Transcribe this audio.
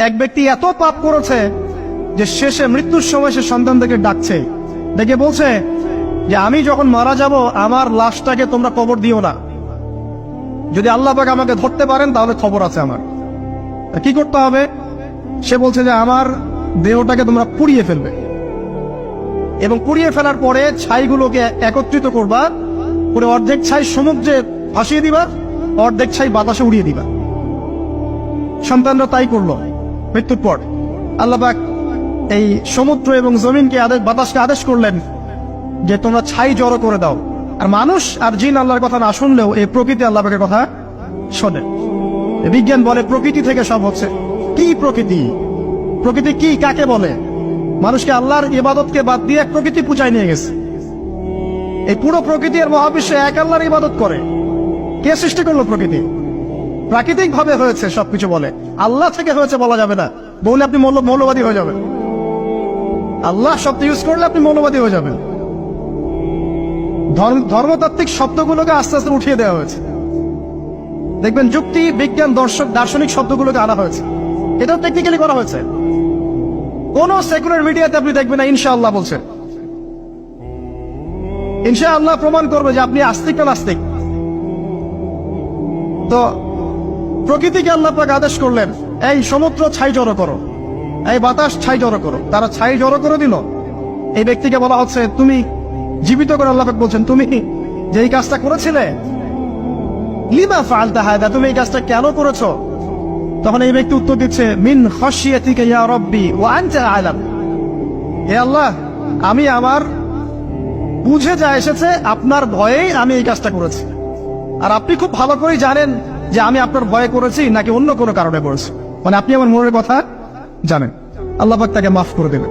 এক ব্যক্তি এত পাপ করেছে যে শেষে মৃত্যুর সময় সে সন্তানদেরকে ডাকছে, ডেকে বলছে যে আমি যখন মারা যাব আমার লাশটাকে তোমরা কবর দিও না, যদি আল্লাহ পাক আমাকে ধরতে পারেন তাহলে খবর আছে আমার। কি করতে হবে? সে বলছে যে আমার দেহটাকে তোমরা পুড়িয়ে ফেলবে এবং পুড়িয়ে ফেলার পরে ছাইগুলোকে একত্রিত করবা, পুরো অর্ধেক ছাই সমুদ্রে ভাসিয়ে দিবা, অর্ধেক ছাই বাতাসে উড়িয়ে দিবা। সন্তানরা তাই করলো। মৃত্যুর পর আল্লাহ পাক এই সমুদ্র এবং জমিনকে বাতাসকে আদেশ করলেন যে তোমরা ছাই জড়ো করে দাও। আর মানুষ আর জিন আল্লাহর কথা না শুনলেও এই প্রকৃতি আল্লাহ পাকের কথা শোনে। বিজ্ঞান বলে প্রকৃতি থেকে সব হচ্ছে। কি প্রকৃতি? প্রকৃতি কি, কাকে বলে? মানুষকে আল্লাহর ইবাদতকে বাদ দিয়ে এক প্রকৃতি পূজায় নিয়ে গেছে। এই পুরো প্রকৃতি আর মহাবিশ্বে এক আল্লাহর ইবাদত করে। কে সৃষ্টি করলো প্রকৃতি? প্রাকৃতিক ভাবে হয়েছে সবকিছু বলে, আল্লাহ থেকে হয়েছে বলা যাবে না। বলে আপনি মৌলবাদী হয়ে যাবেন। আল্লাহ শব্দ ইউজ করলে আপনি মৌলবাদী হয়ে যাবেন। ধর্মতাত্ত্বিক শব্দগুলোকে আস্তে আস্তে উঠিয়ে দেওয়া হয়েছে। দেখবেন যুক্তি, বিজ্ঞান, দার্শনিক শব্দগুলোকে আনা হয়েছে। এটাও টেকনিক্যালি করা হয়েছে। কোন সেকুলার মিডিয়াতে আপনি দেখবেন না ইনশাআল্লাহ বলছে। ইনশাআল্লাহ প্রমাণ করবে যে আপনি আস্তিক না নাস্তিক। তো প্রকৃতিকে আল্লাহ পাক আদেশ করলেন, এই সমুদ্র ছাই জড়ো করো, এই বাতাস ছাই জড়ো করো। তারা ছাই জড়ো করে দিল। এই ব্যক্তিকে বলা হচ্ছে তুমি জীবিত করে, আল্লাহ পাক বলছেন তুমি যে এই কাজটা করেছিলে, লিমা ফাআলতা হাদা, তুমি এই কাজটা কেন করেছো? তখন এই ব্যক্তি উত্তর দিচ্ছে, মিন খাশিয়াতিকা ইয়া রাব্বি ওয়া আনতা আ'লাম। হে আল্লাহ, আমি আমার বুঝে যা এসেছে আপনার ভয়েই আমি এই কাজটা করেছি, আর আপনি খুব ভালো করেই জানেন যে আমি আপনার ভয়ে করেছি নাকি অন্য কোনো কারণে করেছি। মানে আপনি আমার মনের কথা জানেন। আল্লাহ পাক তাকে মাফ করে দেবেন।